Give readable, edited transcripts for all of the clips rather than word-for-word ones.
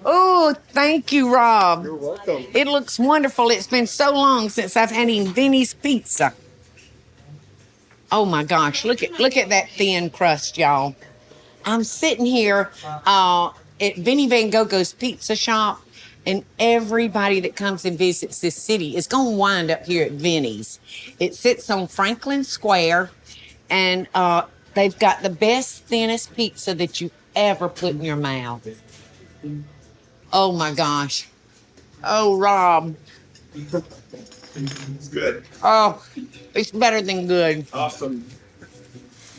Oh, thank you, Rob. You're welcome. It looks wonderful. It's been so long since I've had any Vinny's pizza. Oh my gosh, look at that thin crust, y'all. I'm sitting here at Vinny Van Gogo's Pizza Shop, and everybody that comes and visits this city is going to wind up here at Vinny's. It sits on Franklin Square, and they've got the best, thinnest pizza that you ever put in your mouth. Oh my gosh. Oh, Rob. It's good. Oh, it's better than good. Awesome.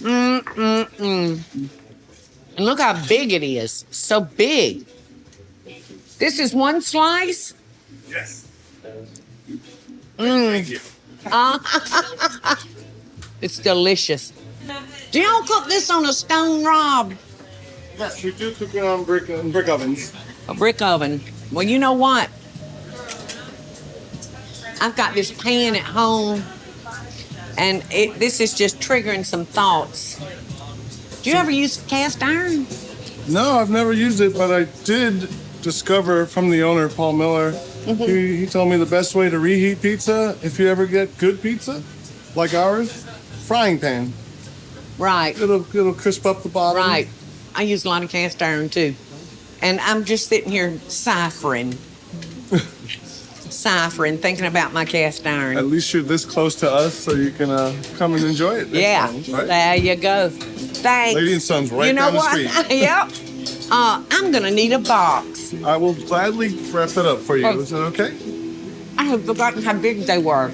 And look how big it is. So big. This is one slice? Yes. Mm. Thank you. It's delicious. Do y'all cook this on a stone, Rob? Yes, we do cook it on brick ovens. A brick oven. Well, you know what? I've got this pan at home, and this is just triggering some thoughts. Do you ever use cast iron? No, I've never used it, but I did discover from the owner, Paul Miller. He told me the best way to reheat pizza, if you ever get good pizza, like ours, frying pan. Right. It'll crisp up the bottom. Right. I use a lot of cast iron too. And I'm just sitting here ciphering, thinking about my cast iron. At least you're this close to us, so you can come and enjoy it. Yeah, Right? there you go. Thanks. Lady and Son's right you know down the what? street. Yep. I'm gonna need a box. I will gladly wrap it up for you. Oh. Is that okay? I had forgotten how big they were.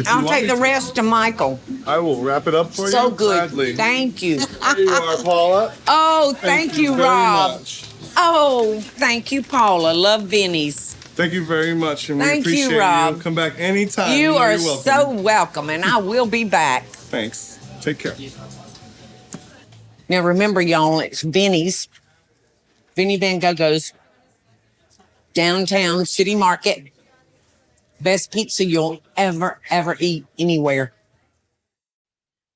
I'll take the rest to Michael. I will wrap it up for you. So good. Gladly. Thank you. Here you are, Paula. Oh, thank you, very Rob. much. Oh, thank you, Paula. Love Vinny's. Thank you very much, and we Thank you, appreciate Rob. you. Come back anytime. You know are you're welcome. so welcome, and I will be back. Thanks. Take care. Now, remember, y'all, it's Vinny's, Vinny Van Gogo's, downtown City Market. Best pizza you'll ever eat anywhere.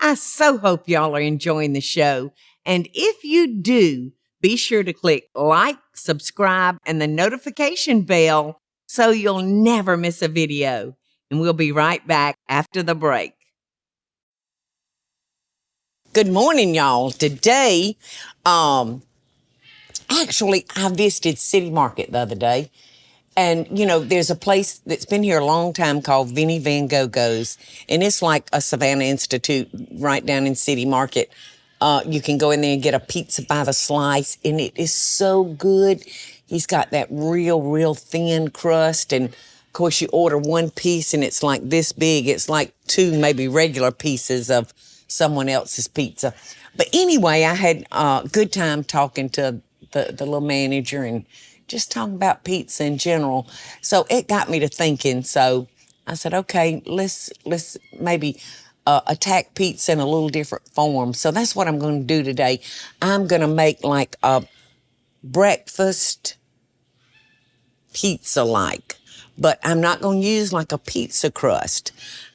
I so hope y'all are enjoying the show. And if you do, be sure to click like, subscribe, and the notification bell so you'll never miss a video. And we'll be right back after the break. Good morning, y'all. Today, actually, I visited City Market the other day. And, you know, there's a place that's been here a long time called Vinny Van Gogo's. And it's like a Savannah Institute right down in City Market. You can go in there and get a pizza by the slice. And it is so good. He's got that real thin crust. And, of course, you order one piece and it's like this big. It's like two maybe regular pieces of someone else's pizza. But anyway, I had a good time talking to the little manager and just talking about pizza in general. So it got me to thinking. So I said, okay, let's maybe attack pizza in a little different form. So that's what I'm going to do today. I'm going to make like a breakfast pizza-like, but I'm not going to use like a pizza crust.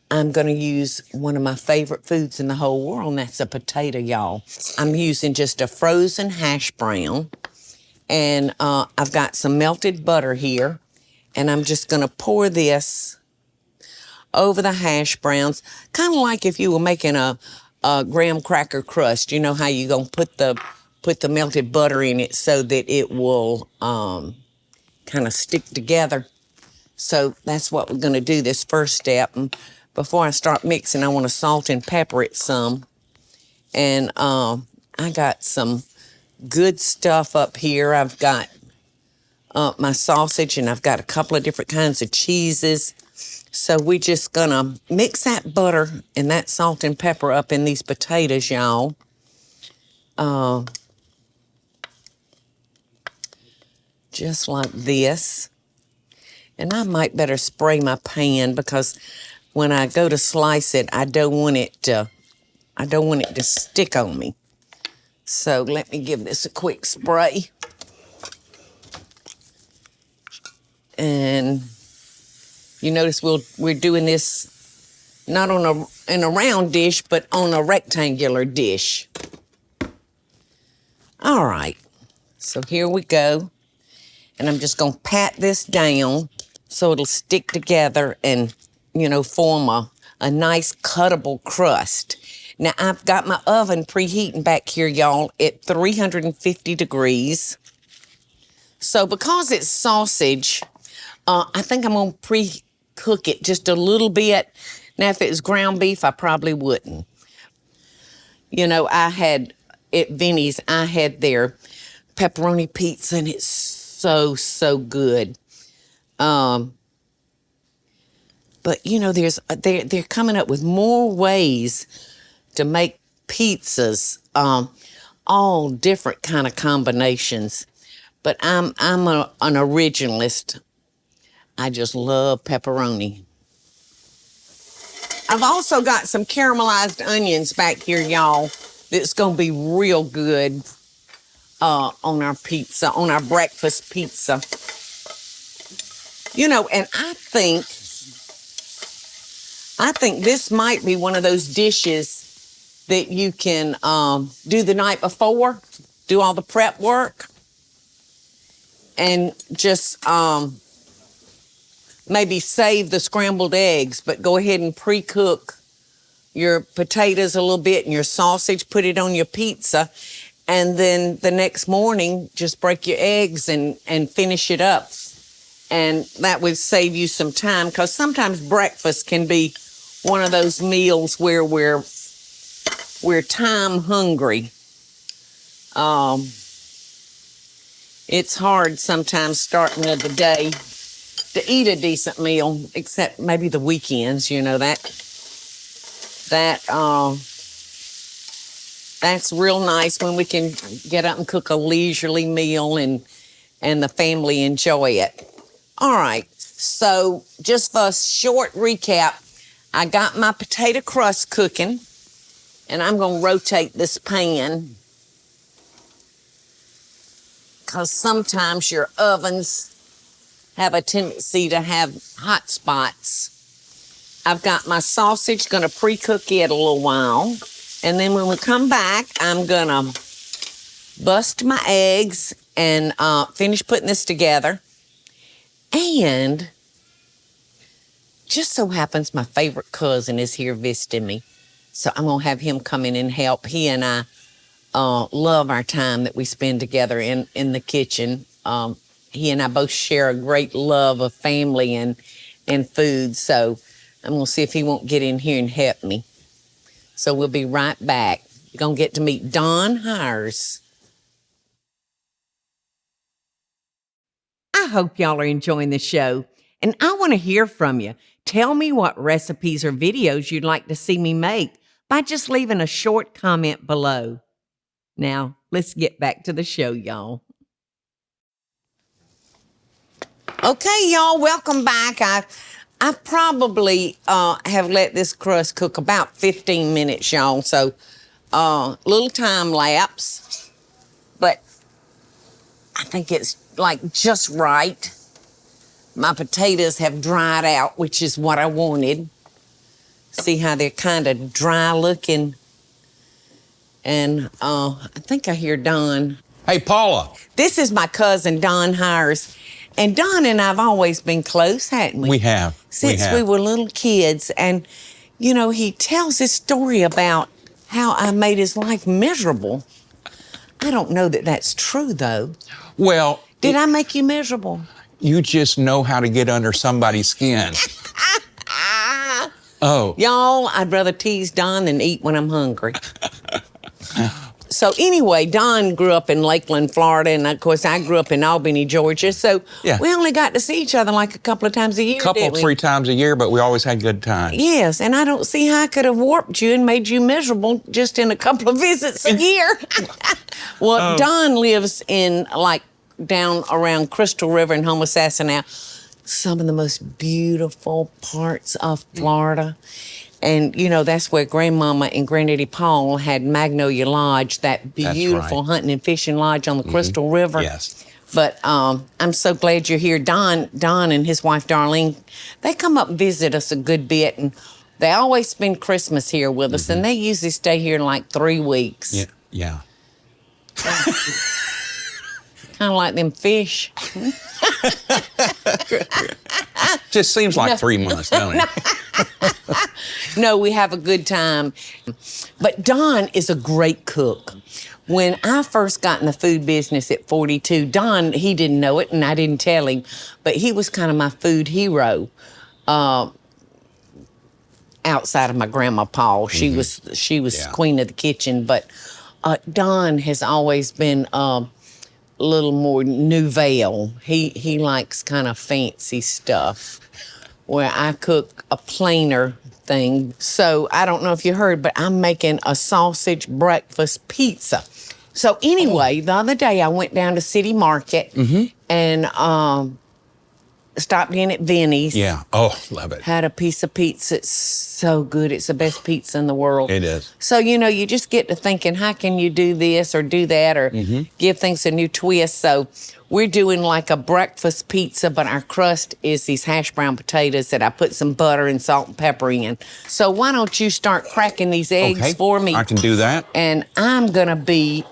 I'm going to use one of my favorite foods in the whole world, and that's a potato, y'all. I'm using just a frozen hash brown. And I've got some melted butter here, and I'm just going to pour this over the hash browns, kind of like if you were making a graham cracker crust. You know how you're going to put the melted butter in it so that it will kind of stick together. So that's what we're going to do this first step. And before I start mixing, I want to salt and pepper it some. And I got some good stuff up here. I've got my sausage, and I've got a couple of different kinds of cheeses. So we're just gonna mix that butter and that salt and pepper up in these potatoes, y'all. Just like this. And I might better spray my pan because when I go to slice it, I don't want it to stick on me. So let me give this a quick spray. And you notice we're doing this not in a round dish, but on a rectangular dish. All right, so here we go. And I'm just gonna pat this down so it'll stick together and, form a nice cuttable crust. Now, I've got my oven preheating back here, y'all, at 350 degrees. So because it's sausage, I think I'm gonna pre-cook it just a little bit. Now, if it was ground beef, I probably wouldn't. I had at Vinny's, I had their pepperoni pizza, and it's so good. But they're coming up with more ways to make pizzas, all different kind of combinations. But I'm an originalist. I just love pepperoni. I've also got some caramelized onions back here, y'all, that's gonna be real good on our pizza, on our breakfast pizza. And I think this might be one of those dishes that you can do the night before, do all the prep work, and just maybe save the scrambled eggs, but go ahead and pre-cook your potatoes a little bit and your sausage, put it on your pizza, and then the next morning, just break your eggs and finish it up. And that would save you some time, because sometimes breakfast can be one of those meals where we're time hungry. It's hard sometimes starting of the day to eat a decent meal, except maybe the weekends, that's real nice when we can get up and cook a leisurely meal and the family enjoy it. All right, so just for a short recap, I got my potato crust cooking, and I'm gonna rotate this pan, because sometimes your ovens have a tendency to have hot spots. I've got my sausage, gonna pre-cook it a little while. And then when we come back, I'm gonna bust my eggs and finish putting this together. And just so happens my favorite cousin is here visiting me. So I'm gonna have him come in and help. He and I love our time that we spend together in the kitchen. He and I both share a great love of family and food. So I'm gonna see if he won't get in here and help me. So we'll be right back. You're gonna get to meet Don Hires. I hope y'all are enjoying the show, and I want to hear from you. Tell me what recipes or videos you'd like to see me make by just leaving a short comment below. Now, let's get back to the show, y'all. Okay, y'all, welcome back. I probably have let this crust cook about 15 minutes, y'all, so little time lapse, but I think it's like just right. My potatoes have dried out, which is what I wanted. See how they're kind of dry looking. And I think I hear Don. Hey, Paula. This is my cousin, Don Hires. And Don and I have always been close, hadn't we? We have. Since we were little kids. And, he tells this story about how I made his life miserable. I don't know that that's true, though. Well... Did I make you miserable? You just know how to get under somebody's skin. Oh. Y'all, I'd rather tease Don than eat when I'm hungry. So anyway, Don grew up in Lakeland, Florida, and of course I grew up in Albany, Georgia. So we only got to see each other like a couple of times a year. Three times a year, but we always had good times. Yes, and I don't see how I could have warped you and made you miserable just in a couple of visits a year. Well, Don lives in down around Crystal River in Homosassa now. Some of the most beautiful parts of Florida. And, that's where Grandmama and Granddaddy Paul had Magnolia Lodge, that beautiful hunting and fishing lodge on the Crystal River. Yes. But I'm so glad you're here. Don and his wife, Darlene, they come up and visit us a good bit, and they always spend Christmas here with us, and they usually stay here in 3 weeks. Yeah. Kind of like them fish. Just seems like 3 months, don't it? No, we have a good time. But Don is a great cook. When I first got in the food business at 42, Don, he didn't know it and I didn't tell him, but he was kind of my food hero. Outside of my grandma Paul, she was queen of the kitchen, but Don has always been a little more nouvelle. He likes kind of fancy stuff, where I cook a plainer thing. So I don't know if you heard, but I'm making a sausage breakfast pizza. So anyway, the other day I went down to City Market and stopped in at Vinny's. Yeah. Oh, love it. Had a piece of pizza. It's so good. It's the best pizza in the world. It is. So, you just get to thinking, how can you do this or do that or give things a new twist? So we're doing like a breakfast pizza, but our crust is these hash brown potatoes that I put some butter and salt and pepper in. So why don't you start cracking these eggs for me? I can do that. And I'm gonna be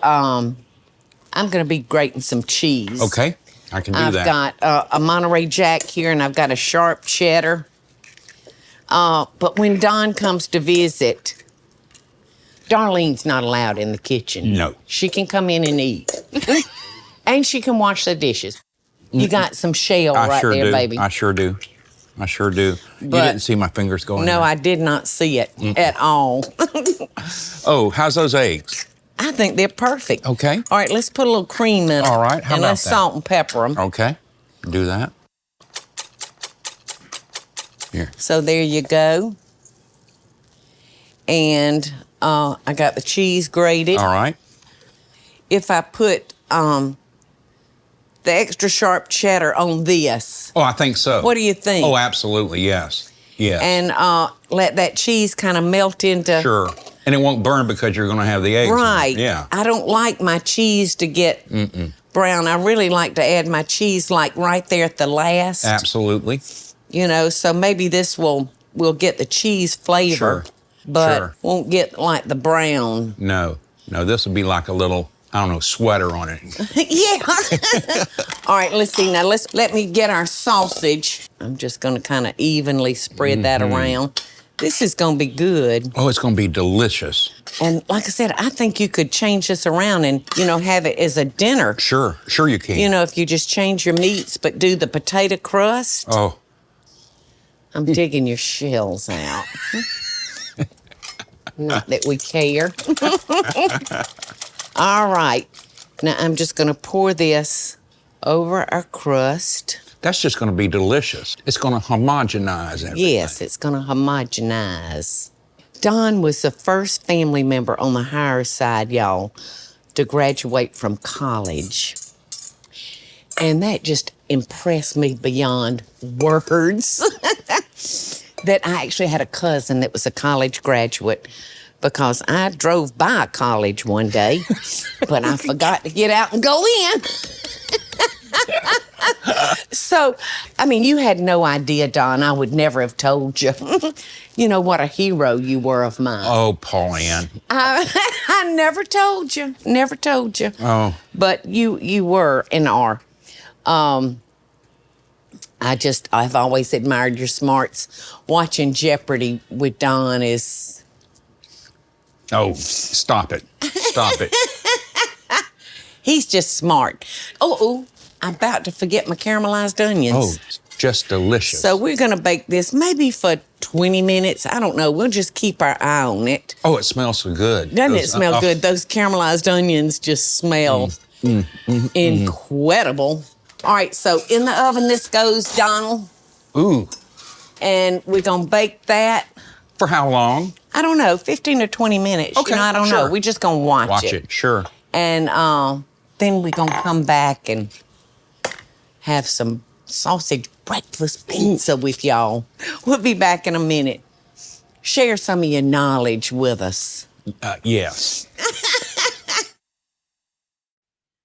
grating some cheese. Okay. I can do that. I've got a Monterey Jack here, and I've got a sharp cheddar. But when Don comes to visit, Darlene's not allowed in the kitchen. No. She can come in and eat. And she can wash the dishes. You got some shell right sure there, do. baby. I sure do. I sure do. You didn't see my fingers going No, there. I did not see it at all. Oh, how's those eggs? I think they're perfect. Okay. All right, let's put a little cream in it. All right, how and about let's that? salt and pepper them. Okay. Do that. Here. So there you go. And I got the cheese grated. All right. If I put the extra sharp cheddar on this, Oh, I think so. what do you think? Oh, absolutely. Yes. Yes. And let that cheese kind of melt into... Sure. And it won't burn because you're going to have the eggs. Right. Yeah. I don't like my cheese to get brown. I really like to add my cheese like right there at the last. Absolutely. So maybe this will get the cheese flavor, Sure. but Sure. won't get like the brown. No. No, this will be like a little, I don't know, sweater on it. Yeah. All right, let's see. Now, let me get our sausage. I'm just going to kind of evenly spread that around. This is going to be good. Oh, it's going to be delicious. And like I said, I think you could change this around and, have it as a dinner. Sure. Sure you can. If you just change your meats but do the potato crust. Oh. I'm digging your shells out. Not that we care. All right. Now I'm just going to pour this over our crust. That's just going to be delicious. It's going to homogenize everything. Yes, it's going to homogenize. Don was the first family member on the higher side, y'all, to graduate from college. And that just impressed me beyond words. That I actually had a cousin that was a college graduate, because I drove by college one day, but I forgot to get out and go in. So, you had no idea, Don. I would never have told you. What a hero you were of mine. Oh, Pauline. I never told you. Never told you. Oh. But you were and are. I've always admired your smarts. Watching Jeopardy with Don is... Oh, stop it. Stop it. He's just smart. Oh, I'm about to forget my caramelized onions. Oh, just delicious. So we're going to bake this maybe for 20 minutes. I don't know. We'll just keep our eye on it. Oh, it smells so good. Doesn't it smell good? Those caramelized onions just smell incredible. All right, so in the oven this goes, Donald. Ooh. And we're going to bake that. For how long? I don't know, 15 or 20 minutes. Okay, I don't know. We're just going to watch it. Sure. And then we're going to come back and have some sausage breakfast pizza with y'all. We'll be back in a minute. Share some of your knowledge with us. Yes.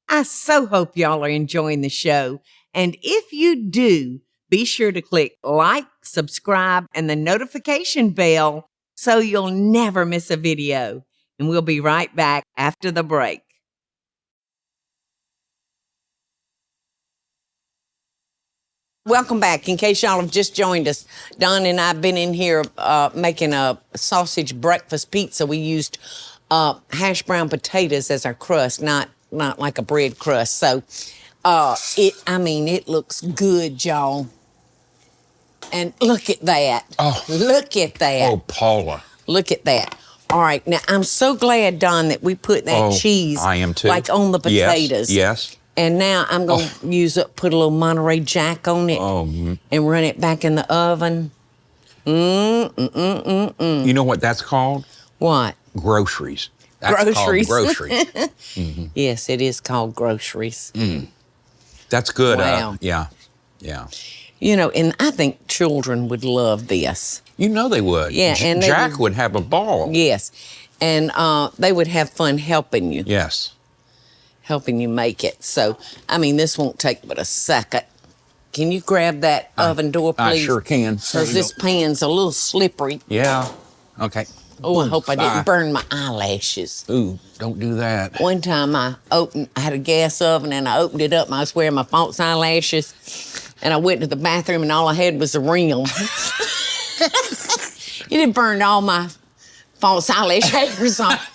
I so hope y'all are enjoying the show. And if you do, be sure to click like, subscribe, and the notification bell so you'll never miss a video. And we'll be right back after the break. Welcome back. In case y'all have just joined us, Don and I have been in here making a sausage breakfast pizza. We used hash brown potatoes as our crust, not like a bread crust. So it looks good, y'all. And look at that. Oh. Look at that. Oh, Paula. Look at that. All right, now I'm so glad, Don, that we put that cheese I am too. like on the potatoes. Yes. And now I'm going to put a little Monterey Jack on it and run it back in the oven. You know what that's called? What? Groceries. That's Groceries. called groceries. Yes, it is called groceries. That's good. Wow. Yeah. You know, and I think children would love this. You know they would. Yeah, and Jack would have a ball. Yes, and they would have fun helping you. Yes. Helping you make it. So, this won't take but a second. Can you grab that oven door, please? I sure can. Because this pan's a little slippery. Yeah. Okay. Oh, I hope I didn't burn my eyelashes. Ooh, don't do that. One time I had a gas oven and I opened it up and I was wearing my false eyelashes and I went to the bathroom and all I had was a ring. It had burned all my false eyelash hairs off.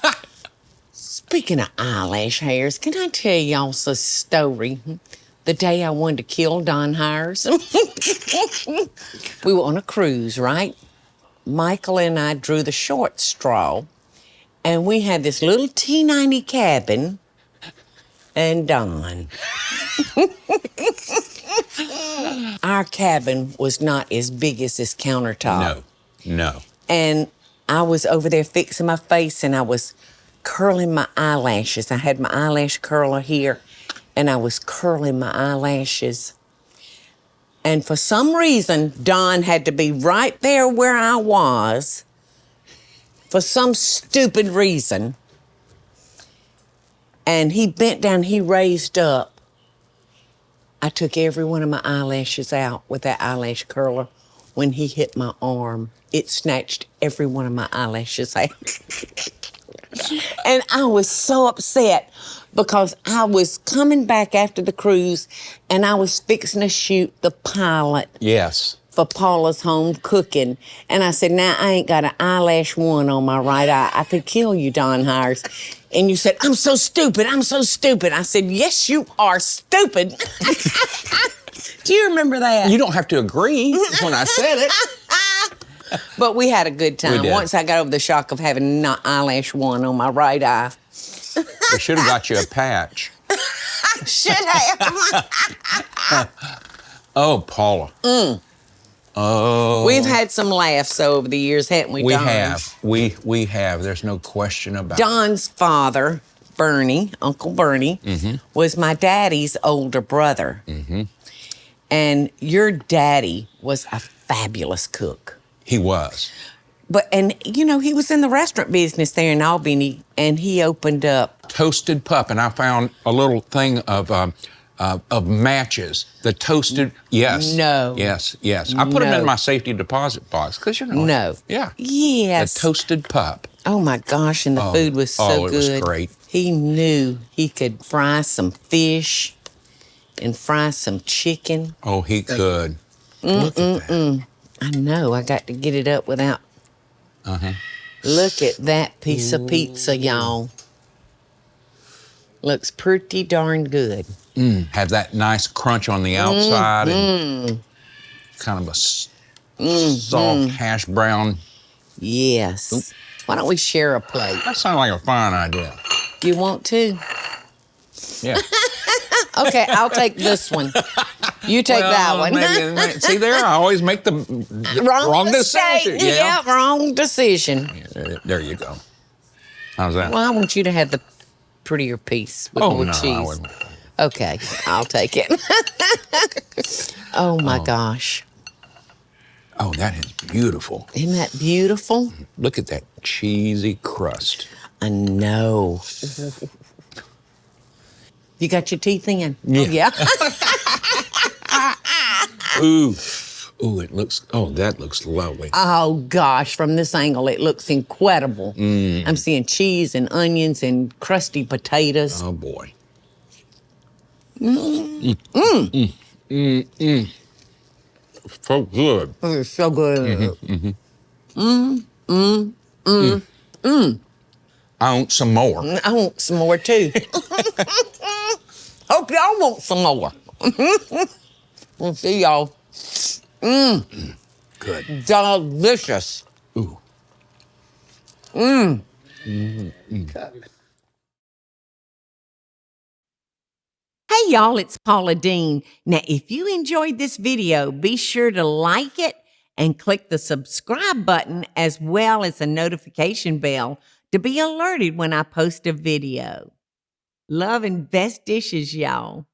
Speaking of eyelash hairs, can I tell y'all a story? The day I wanted to kill Don Hires. We were on a cruise, right? Michael and I drew the short straw, and we had this little T90 cabin and Don. Our cabin was not as big as this countertop. No. And I was over there fixing my face, and I was curling my eyelashes. I had my eyelash curler here, and I was curling my eyelashes. And for some reason, Don had to be right there where I was for some stupid reason. And he bent down, he raised up. I took every one of my eyelashes out with that eyelash curler. When he hit my arm, it snatched every one of my eyelashes out. And I was so upset because I was coming back after the cruise and I was fixing to shoot the pilot. Yes. For Paula's Home Cooking. And I said, now I ain't got an eyelash one on my right eye. I could kill you, Don Hires. And you said, I'm so stupid. I said, yes, you are stupid. Do you remember that? You don't have to agree when I said it. But we had a good time. We did. Once I got over the shock of having an eyelash one on my right eye. We should have got you a patch. Should have. Oh, Paula. Oh. We've had some laughs over the years, haven't we, Don? We have. There's no question about it. Don's father, Bernie, Uncle Bernie, was my daddy's older brother. And your daddy was a fabulous cook. He was. He was in the restaurant business there in Albany, and he opened up Toasted pup, and I found a little thing of matches. The toasted, yes. No. Yes. I put them in my safety deposit box because No. Yeah. Yes. The toasted pup. Oh my gosh, and the food was so good. It was great. He knew he could fry some fish and fry some chicken. Oh, he could. Look at that. I know. I got to get it up without. Look at that piece of pizza, y'all. Looks pretty darn good. Have that nice crunch on the outside and kind of a soft hash brown. Yes. Oop. Why don't we share a plate? That sounds like a fine idea. You want to? Yeah. Okay, I'll take this one. You take that one. See there, I always make the wrong decision. Yeah, wrong decision. There you go. How's that? Well, I want you to have the prettier piece with more cheese. I wouldn't. Okay, I'll take it. Oh my gosh. Oh, that is beautiful. Isn't that beautiful? Look at that cheesy crust. I know. You got your teeth in? Yeah. Oh, yeah. Ooh, that looks lovely. Oh, gosh, from this angle, it looks incredible. I'm seeing cheese and onions and crusty potatoes. Oh, boy. So good. This is so good. I want some more. I want some more too. Hope y'all want some more. We'll see y'all. Good. Delicious. Ooh. Hey y'all, it's Paula Deen. Now, if you enjoyed this video, be sure to like it and click the subscribe button as well as the notification bell to be alerted when I post a video. Love and best dishes, y'all.